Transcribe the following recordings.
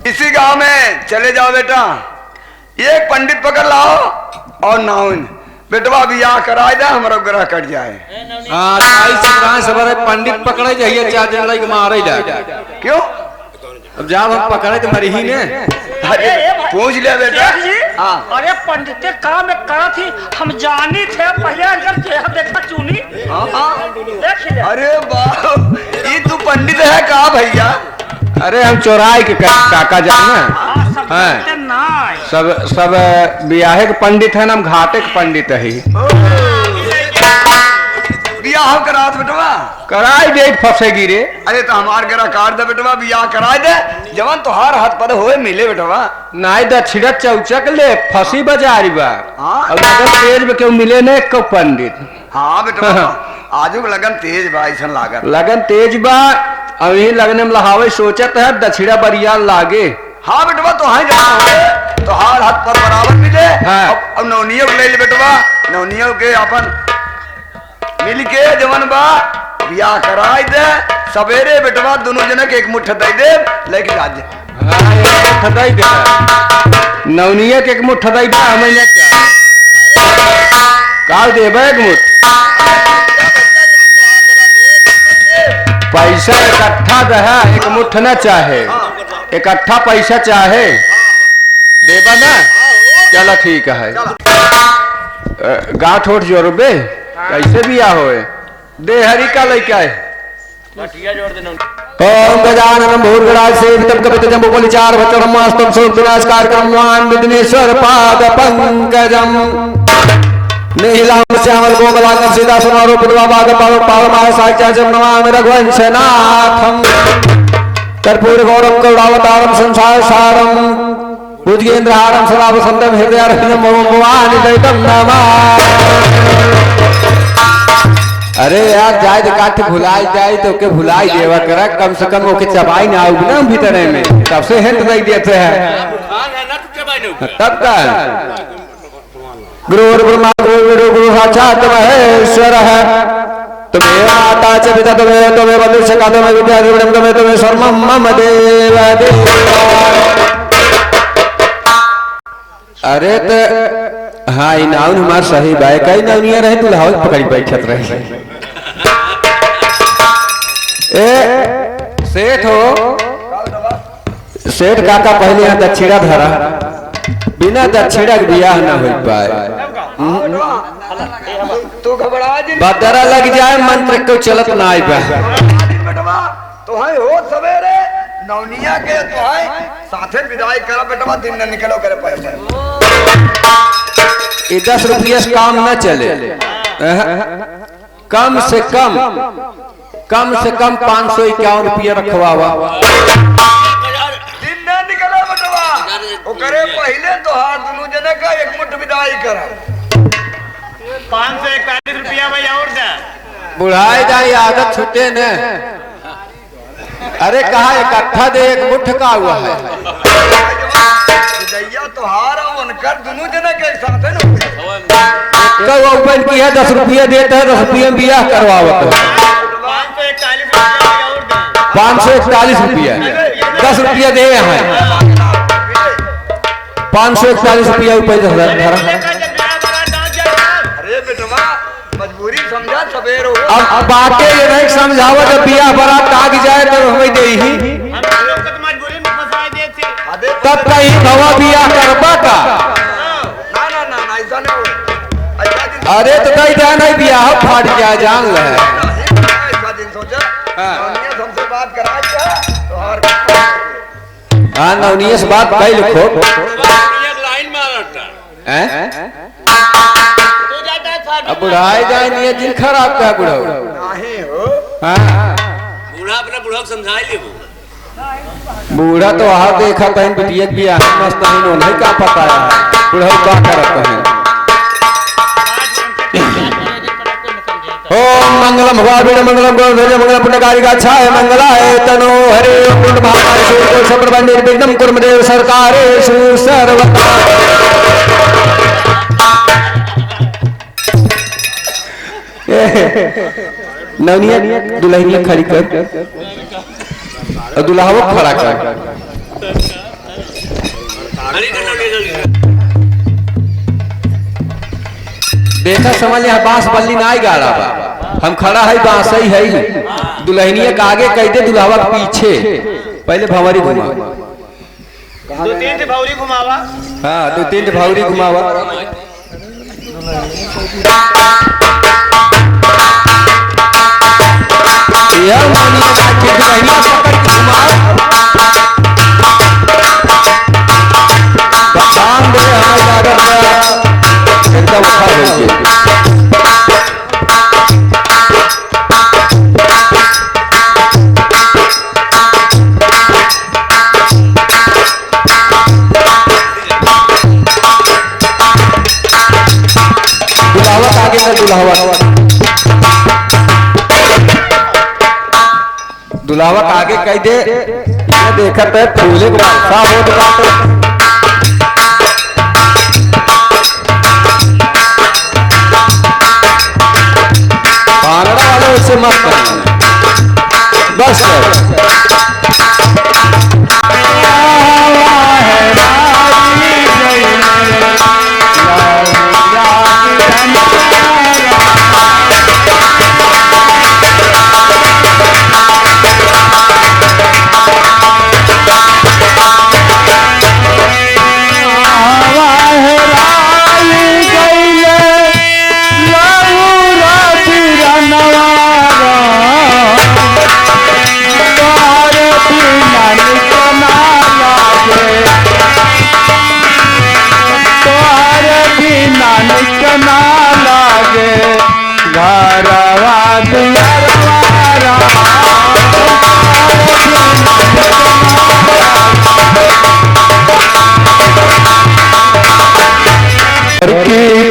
इसी गांव में चले जाओ बेटा, एक पंडित पकड़ लाओ और नाउन बेटवा बियाह कराए दे, हमारा ग्रह कट जाए। पंडित पकड़े जाइए 4 दिन लग मारे जाए। क्यों? अब जब हम पकड़े तो मरी ही ने। अरे पूछ लिया बेटा। अरे पंडित काम में करा थी, हम जानी थे पहले जब चेहरा देखा चुनी। देख ले। अरे बाप, ये तू पंडित है का भैया? अरे हम चौराहे के काका जान सब बियाहे के पंडित है ना, हम घाटे के पंडित है। बियाह करात बेटवा कराई दे फंसेगी रे। अरे तो हमार गरा काट दे बेटवा, बियाह कराए दे, जवान तोहार हाथ पर होए मिले बेटवा। नाई द छिड़क चौचक ले फंसी बाजारी बा। हाँ। अब लगन तेज में क्यों मिले ने को पंडित। हाँ बेटवा आजू लगन तेज बा, ऐसा लागत लगन तेज बा। अब यही लगने में लहावे सोचत है दक्षिणा बरिया लागे। हाँ बेटवा तो हाँ जाना तो हार हाथ पर बराबर मिले। हाँ। अब नवनियों के ले बेटवा, नवनियों के अपन मिल के जवन बा बियाह कराए दे। सवेरे बेटवा दोनों जने के एक मुट्ठ दे दे, लेके जा जे। हाँ, दे नवनिया के एक मुट्ठ दे दे, हमें क्या काल देबे एक मुट्ठ पैसा इकट्ठा दहा, एक मुट्ठ न चाहे, इकट्ठा पैसा चाहे देबा ना। चलो ठीक है, गाँव ठोट जोड़बे कैसे भी आ होए दे हरी का लइका है। ओम गजानन भूर्गणाय सेवितं कपित जम्बुफल चार भचरमास्तम सुरविनाश कार्यक्रमवान विघ्नेश्वर पाद पंकजम नीलाम श्यामल गोमलांगम सीता समारोह पुष्पाभाग पावमाय साक्षात् नमामि रघुवंशनाथम कर्पूर गौरम करुणावतारम संसार सारम भुजगेन्द्रहारम सदा वसंतम हृदयारविंदम भगवान दैतम नमः। अरे यार जाए तो काट भुलाई जाए तो के भुलाई देवा करा, कम से कम ओके चबाई ना आऊ ना भीतर में, तब से हिंट दे देते हैं तब का। गुरु ब्रह्मा गुरु साक्षात महेश्वर है, तुम्हें माता च पिता तुम्हें बंधु सखा तुम्हें विद्या तुम्हें सर्वम मम देव देव। अरे तो हाँ इनाउन हमार सही बाय कई नवनिया रहे तू लाहौल पकड़ी बैठत रहे। ए सेठ हो, सेठ काका पहले यहाँ दक्षिणा धरा, बिना दक्षिणा के बियाह न हो पाए। तो घबरा बदरा लग जाए मंत्र को चलत ना आई बेटवा तो है हो सवेरे नवनिया के तो है साथे विदाई करा बेटवा, दिन न निकलो करे पैसे। ये 10 रुपये से काम न चले, कम से कम 551 रुपया रखवावा। दिन न निकलो बेटवा, वो करे पहले तो हार दोनों जने का एक मुट्ठ विदाई करा। 541 रुपया भाई और दे बुढ़ाई जाए आदत छूटे न। अरे कहा इकट्ठा दे एक मुट्ठ का हुआ है तो हारा उनकर दोनों जने के साथ है ना ओपन की है 10 रुपया देता है, 10 रुपये में बियाह करवावत है। 541 रुपया 10 रुपया दे हैं, 541 रुपया अरे बेटवा मजबूरी समझा सवेर हो। अब बाटे ये नहीं समझावा जब बियाह बारात आग जाए तो हमें दे ही तब कहीं नवा बियाह करबा का। ना ऐसा नहीं। अरे तो कहीं जाए नहीं बियाह फाट जाए जान ले। ऐसा दिन सोचा हमसे बात करा तो और हाँ नवनिया से बात कही लिखो अब बुढ़ाई जाए नहीं दिन खराब का बुढ़ा नहीं हो। बूढ़ा अपना बूढ़ा समझाई ले बूढ़ा तो वहां देखा कहीं बिटिया भी मस्त नहीं, नहीं का पता है बूढ़ा क्या करता है। ओम मंगलम भगवान मंगलम गौरव मंगलम पुण्यकारी का छाय मंगलाय तनो हरे कुंड महाकाय सूर्य सप्रबंधे विघ्नं कुर्मदेव सरकारेषु सर्वदा। नवनिया दुल्हनिया खड़ी कर और दुल्हावा खड़ा कर। देखा समझ यहाँ बांस बल्ली ना गाड़ा बा, हम खड़ा है बांस ही है, दुल्हनिया के आगे कह दे दुल्हावा के पीछे, पहले भंवरी घुमा, 2-3 भौरी घुमावा। हाँ 2-3 भौरी घुमावा। यह मानिए कि दुल्हनिया पकड़ के घुमाओ, बखान दे हमारे एकदम उठा होके। दुल्हावत आगे है, दुल्हावत आगे कह दे, देखत है फूले को बादशाह हो बात। से मत करना बस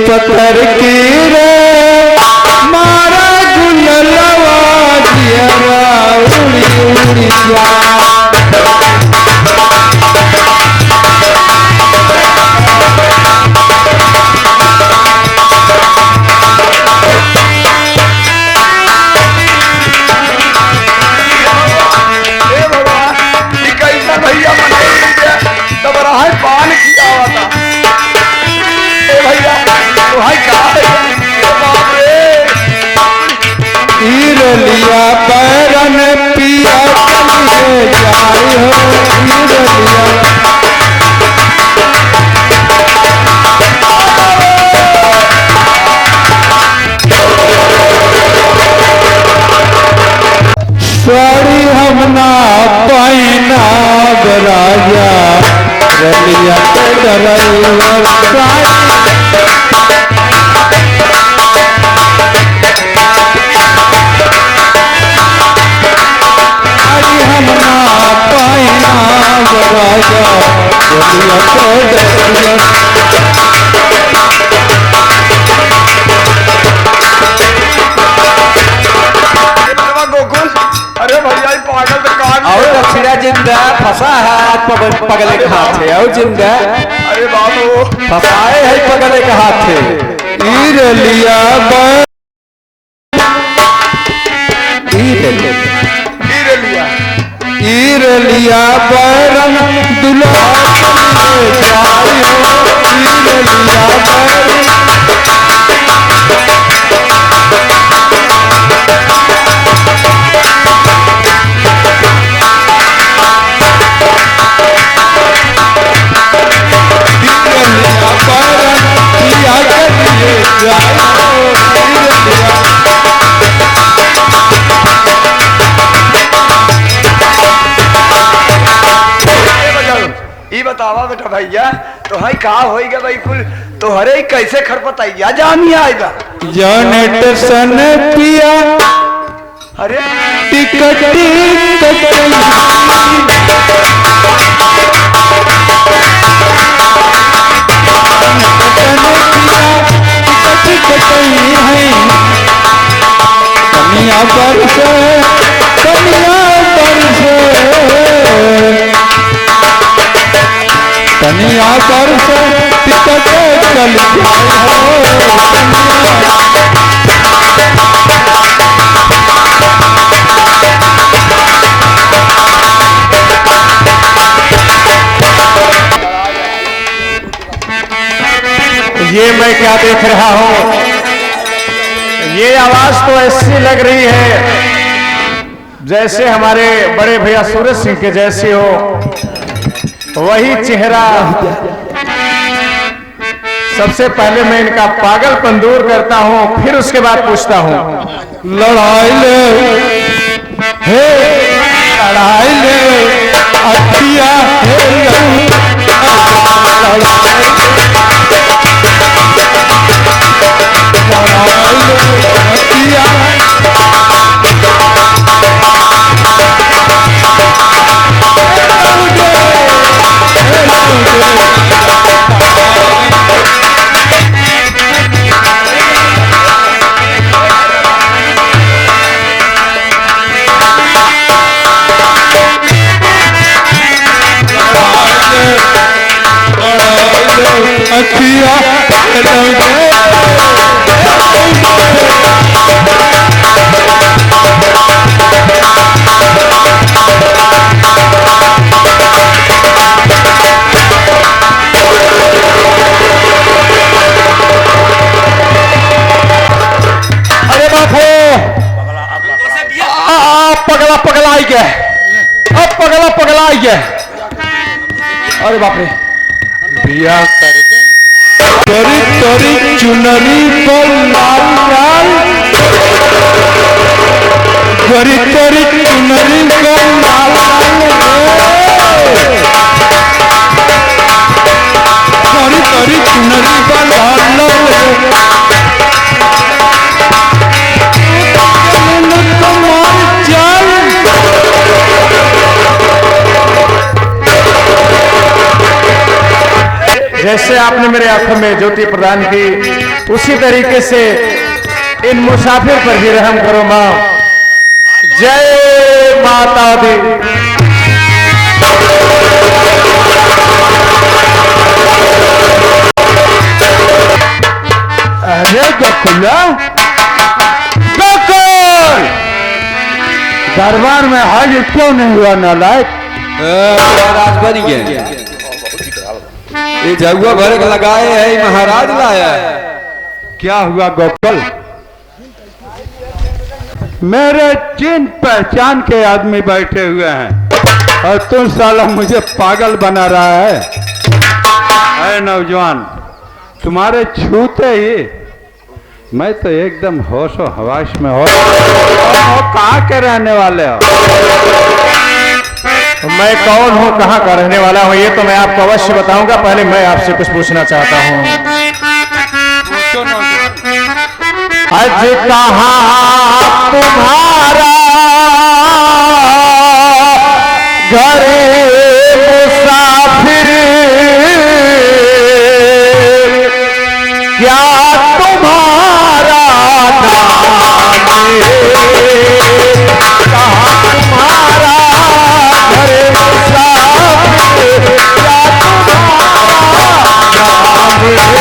पत्थर की रे मारा गुललवा दियरा उड़ी उड़ी जा। भैया पान किया हुआ था भैया तो भाई लिया पैरन पिया जाई हो साड़ी हमना पैना राजा रलिया के डरैया गोकुल। अरे भैया पागल तो और दक्षिणा जिंदा फंसा है पगले के हाथ है और जिंदा। अरे बाबू फंसाए है पगले के हाथ है। ईर लिया बैरन दुल्हा बतावा बेटा भैया तो है का होएगा भाई कुल तो हरे कैसे खरपतैया जानी आएगा जनरेशन पिया अरे टिकट कमिया पर तनिया पर से टिकट चल ये मैं क्या देख रहा हूं? ये आवाज तो ऐसी लग रही है जैसे हमारे बड़े भैया सूरज सिंह के जैसी हो। वही चेहरा। सबसे पहले मैं इनका पागलपन दूर करता हूं, फिर उसके बाद पूछता हूं। लड़ाई ले हे लड़ाई ले अखिया पगला गया। अरे बाप रे, बिया कर तोरी तोरी चुनरी पर लाल लाल, तोरी तोरी चुनरी पर लाल लाल, तोरी तोरी चुनरी पर लाल लाल। जैसे आपने मेरे आंखों में ज्योति प्रदान की, उसी तरीके से इन मुसाफिर पर भी रहम करो मां। जय माता दी। अरे गोकुला, गोकुल दरबार में हाजिर क्यों नहीं हुआ नालायक? राजबरी है, ये जगुआ भर के लगाए है, महाराज लाया है। क्या हुआ गोकुल? मेरे चिन्ह पहचान के आदमी बैठे हुए हैं और तुम साला मुझे पागल बना रहा है। अरे नौजवान, तुम्हारे छूते ही मैं तो एकदम होशो हवाश में हो। कहाँ के रहने वाले हो? मैं कौन हूँ, कहाँ का रहने वाला हूँ, ये तो मैं आपको अवश्य बताऊंगा। पहले मैं आपसे कुछ पूछना चाहता हूँ। आज कहाँ तुम्हारा घर मुसाफिर, क्या तुम्हारा नाम है? कहाँ तुम्हारा घर मुसाफिर, क्या तुम्हारा नाम है?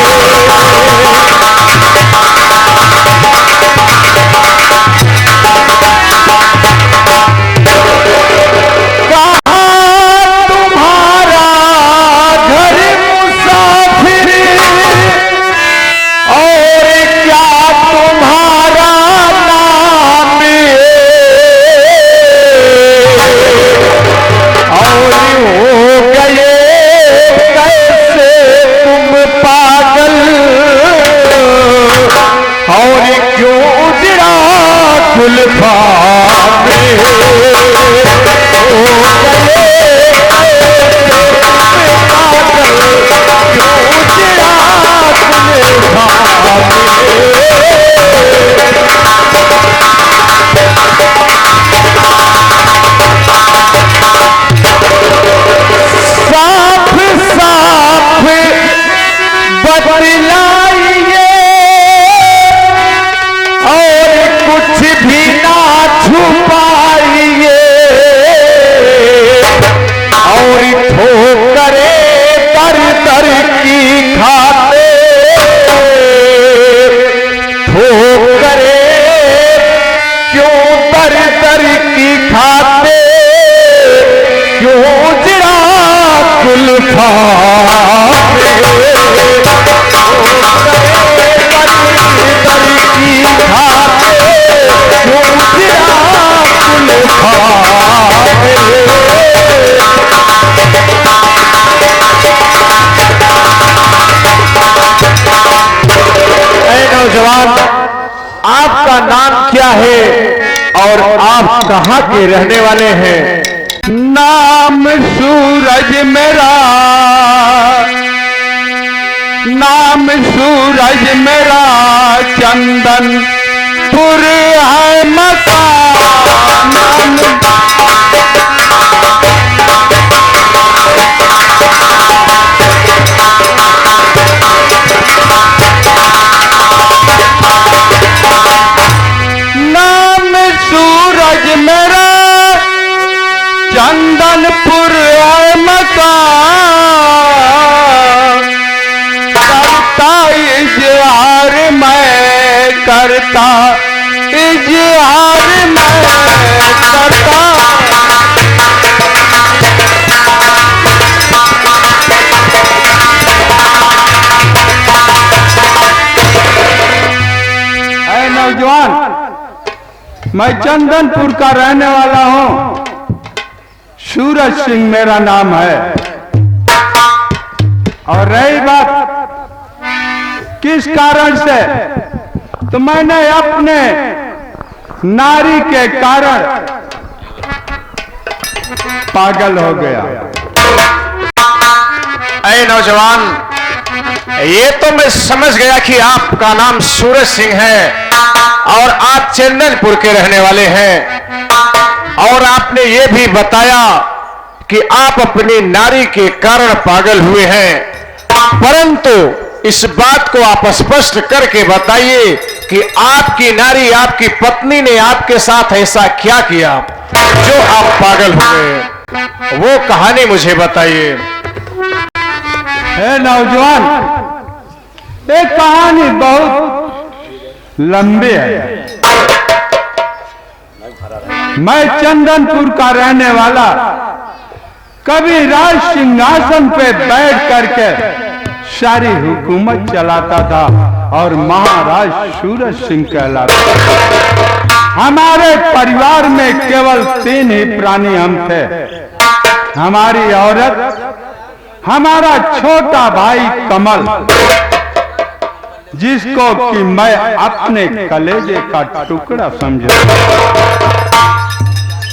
आप कहाँ के रहने वाले हैं? नाम सूरज मेरा, नाम सूरज मेरा, चंदनपुर है मकान। नाम सूरज मेरा, चंदनपुर है मकान। करता इजहार मैं करता, इजहार मैं करता। ऐ नौजवान, मैं चंदनपुर का रहने वाला हूं। सूरज सिंह मेरा नाम है। और रही बात किस कारण से, तो मैंने अपने नारी के कारण पागल हो गया। ऐ नौजवान, ये तो मैं समझ गया कि आपका नाम सूरज सिंह है और आप चंदनपुर के रहने वाले हैं। और आपने ये भी बताया कि आप अपनी नारी के कारण पागल हुए हैं, परंतु इस बात को आप स्पष्ट करके बताइए कि आपकी नारी, आपकी पत्नी ने आपके साथ ऐसा क्या किया जो आप पागल हुए? वो कहानी मुझे बताइए। है नौजवान, ये कहानी बहुत लंबी है। मैं चंदनपुर का रहने वाला, कभी राज सिंहासन पे बैठ करके सारी हुकूमत चलाता था और महाराज सूरज सिंह कहलाता। हमारे परिवार में केवल 3 ही प्राणी हम थे। हमारी औरत, हमारा छोटा भाई कमल, जिसको कि मैं अपने कलेजे का टुकड़ा समझता,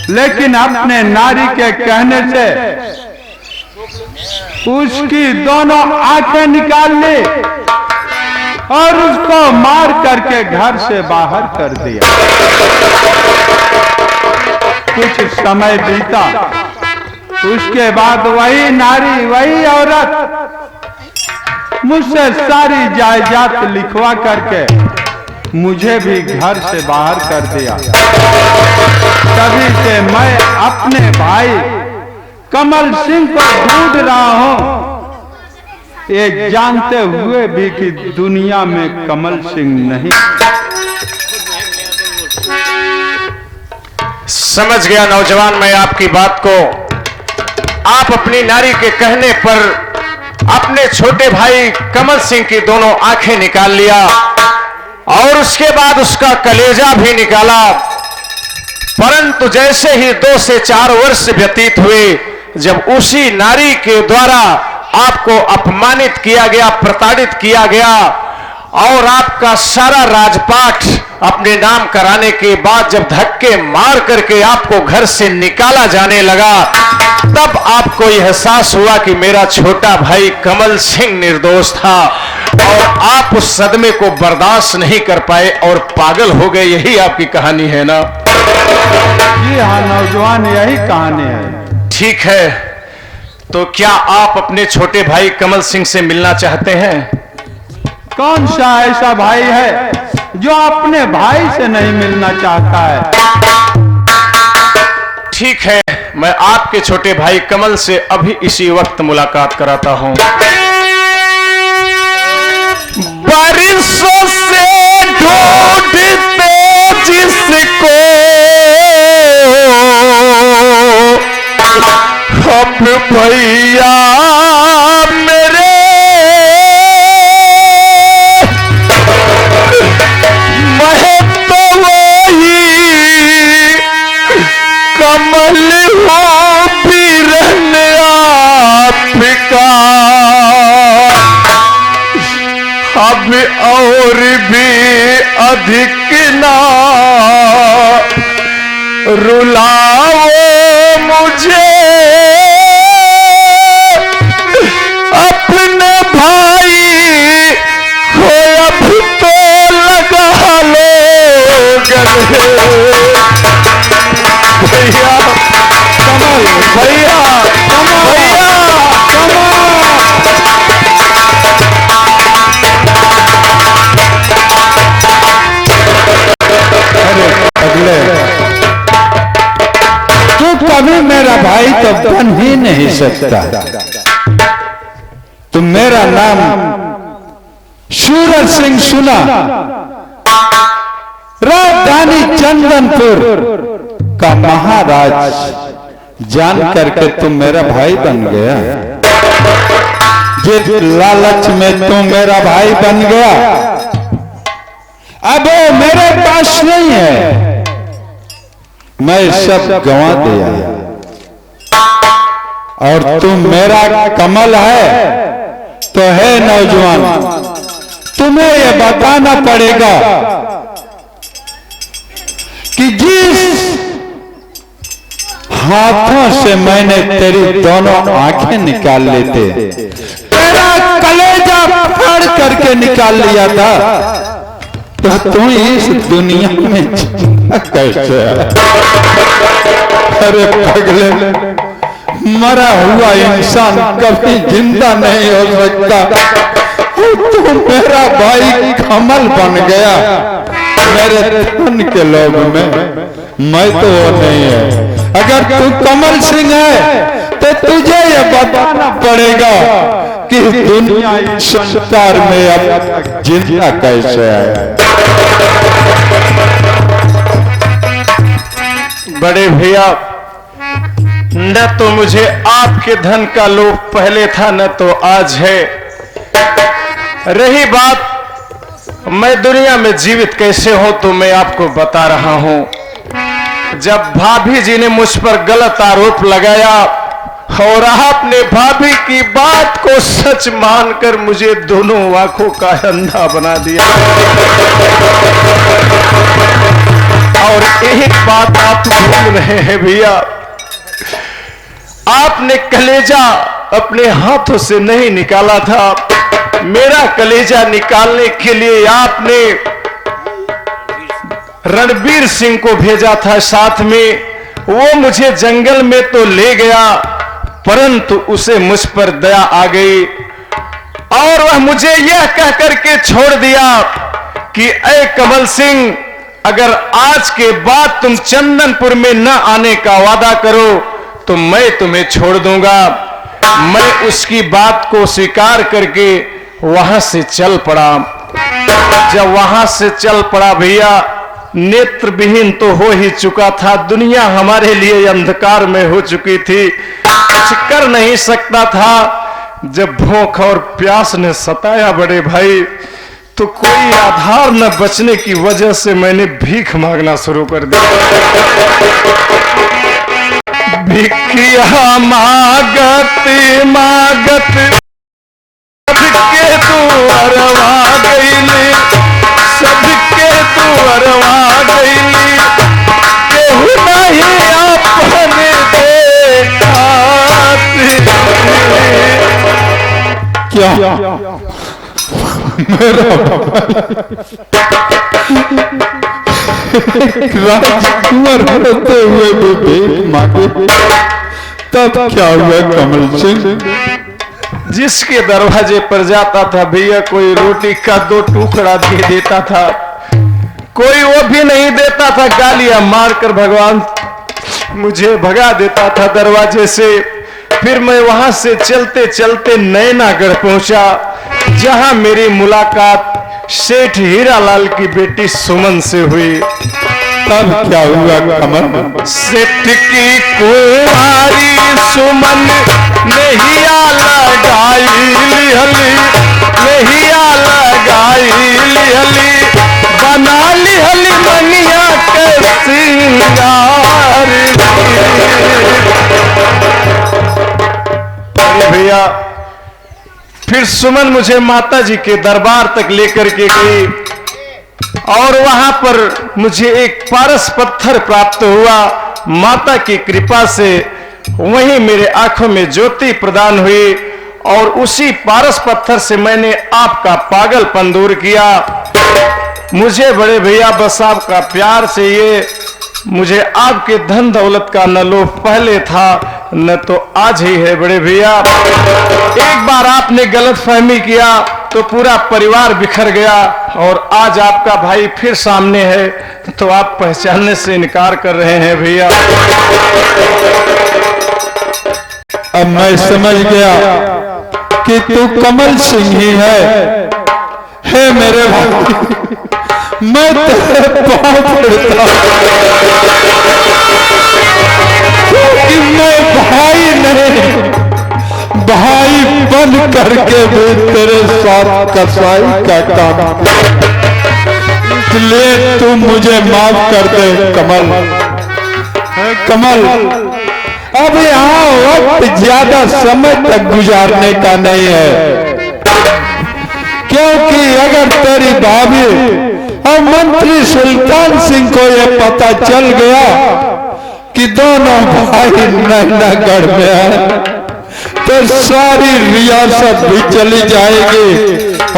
लेकिन अपने नारी के कहने से उसकी दोनों आंखें निकाल ली और उसको मार करके घर से बाहर कर दिया। कुछ समय बीता, उसके बाद वही नारी, वही औरत मुझसे सारी जायदाद लिखवा करके मुझे भी घर से बाहर कर दिया। तभी से मैं अपने भाई कमल सिंह को ढूंढ रहा हूं, ये जानते हुए भी कि दुनिया में कमल सिंह नहीं। समझ गया नौजवान मैं आपकी बात को। आप अपनी नारी के कहने पर अपने छोटे भाई कमल सिंह की दोनों आंखें निकाल लिया और उसके बाद उसका कलेजा भी निकाला। परंतु जैसे ही 2 से 4 वर्ष व्यतीत हुए, जब उसी नारी के द्वारा आपको अपमानित किया गया, प्रताड़ित किया गया और आपका सारा राजपाट अपने नाम कराने के बाद जब धक्के मार करके आपको घर से निकाला जाने लगा, तब आपको यह एहसास हुआ कि मेरा छोटा भाई कमल सिंह निर्दोष था और आप उस सदमे को बर्दाश्त नहीं कर पाए और पागल हो गए। यही आपकी कहानी है ना? जी हाँ नौजवान, यही कहानी है। ठीक है, तो क्या आप अपने छोटे भाई कमल सिंह से मिलना चाहते हैं? कौन सा ऐसा भाई है जो अपने भाई से नहीं मिलना चाहता है? ठीक है, मैं आपके छोटे भाई कमल से अभी इसी वक्त मुलाकात कराता हूं। बारिशों से ढूंढते जिसको अब भैया मेरे मैं तो वही कमल हो बिरहन आपका अब और भी अधिक ना रुलाओ मुझे अपने भाई को अब तो लगा लो गले। भैया कमल, भैया कमल, भैया अगले तू कभी मेरा भाई तो बन ही नहीं सकता। तुम मेरा नाम सूरज सिंह सुना, राजधानी चंदनपुर का महाराज जान करके तुम मेरा भाई बन गया। जिस लालच में तुम मेरा भाई बन गया, अब वो मेरे पास नहीं है, मैं सब गंवा दिया। और तुम मेरा कमल है तो है नौजवान, तुम्हें यह बताना पड़ेगा कि जिस हाथों से मैंने तेरी दोनों आंखें निकाल लेते, तेरा कलेजा फाड़ करके निकाल लिया था, तो तू इस दुनिया में कैसे? अरे पगले, मरा हुआ इंसान कभी जिंदा नहीं हो सकता। तू मेरा भाई कमल बन गया मेरे धन के लोभ में, मैं तो वो नहीं है। अगर तू कमल सिंह है तो तुझे ये बताना पड़ेगा कि दुनिया इस संसार में अब जिंदा कैसे है। बड़े भैया, न तो मुझे आपके धन का लोभ पहले था, न तो आज है। रही बात मैं दुनिया में जीवित कैसे हूं, तो मैं आपको बता रहा हूं। जब भाभी जी ने मुझ पर गलत आरोप लगाया और आपने भाभी की बात को सच मानकर मुझे दोनों आंखों का अंधा बना दिया, और एक बात आप भूल रहे हैं भैया, आपने कलेजा अपने हाथों से नहीं निकाला था। मेरा कलेजा निकालने के लिए आपने रणबीर सिंह को भेजा था साथ में। वो मुझे जंगल में तो ले गया, परंतु उसे मुझ पर दया आ गई और वह मुझे यह कह करके छोड़ दिया कि ऐ कमल सिंह, अगर आज के बाद तुम चंदनपुर में न आने का वादा करो तो मैं तुम्हें छोड़ दूंगा। मैं उसकी बात को स्वीकार करके वहां से चल पड़ा। जब वहां से चल पड़ा भैया, नेत्र विहीन तो हो ही चुका था, दुनिया हमारे लिए अंधकार में हो चुकी थी, कुछ कर नहीं सकता था। जब भूख और प्यास ने सताया बड़े भाई, तो कोई आधार न बचने की वजह से मैंने भीख मांगना शुरू कर दिया। भिखिया मागत मागत सबके तू अरवा गईली, सबके तू अरवा गईली, केहू नहीं आपने देखा। क्या मेरा राजकुमार होते हुए भी भीख मांगे, तब क्या हुआ कमल सिंह? जिसके दरवाजे पर जाता था भैया, कोई रोटी का 2 टुकड़ा दे देता था, कोई वो भी नहीं देता था, गालियां मारकर भगवान मुझे भगा देता था दरवाजे से। फिर मैं वहां से चलते चलते नैनागढ़ पहुंचा, जहां मेरी मुलाकात सेठ हीरालाल की बेटी सुमन से हुई। तब क्या हुआ कमल? सेठ की कुंवारी सुमन नहिया लगाई लिहली, नहिया लगाई लिहली, बना लिहली मनिया के सिंगार। भैया, फिर सुमन मुझे माता जी के दरबार तक लेकर के गई और वहां पर मुझे एक पारस पत्थर प्राप्त हुआ माता की कृपा से वहीं मेरे आंखों में ज्योति प्रदान हुई और उसी पारस पत्थर से मैंने आपका पागलपन दूर किया। मुझे बड़े भैया बस आपका प्यार चाहिए, मुझे आपके धन दौलत का न लोभ पहले था न तो आज ही है बड़े भैया। एक बार आपने गलत फहमी किया तो पूरा परिवार बिखर गया और आज आपका भाई फिर सामने है तो आप पहचानने से इनकार कर रहे हैं भैया। अब मैं समझ गया कि तू कमल सिंह ही है। हे मेरे भाई, मैं तेरे पांव पड़ता हूं कि मैं भाई नहीं, भाई बन करके भी तेरे साथ कसाई का काम, इसलिए तू मुझे माफ कर दे कमल। कमल, अब यहाँ वक्त ज्यादा समय तक गुजारने का नहीं है, क्योंकि अगर तेरी भाभी और मंत्री सुल्तान सिंह को यह पता चल गया कि दोनों भाई नैनागढ़ में है तो सारी रियासत भी चली जाएगी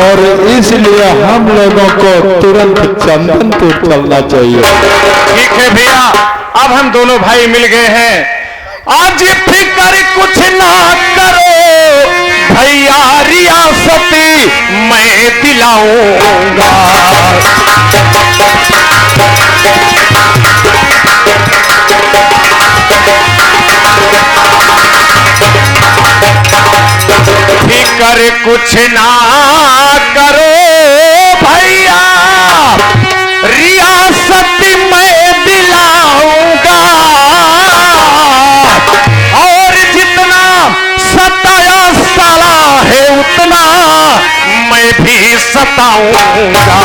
और इसलिए हम लोगों को तुरंत चंदनपुर चलना चाहिए। ठीक है भैया, अब हम दोनों भाई मिल गए हैं। आज फिक्र कुछ ना करो भैया, रियासती मैं दिलाऊंगा। फिक्र कुछ ना करो भैया, रियासत मैं दिलाऊंगा और जितना सताया साला है उतना मैं भी सताऊंगा।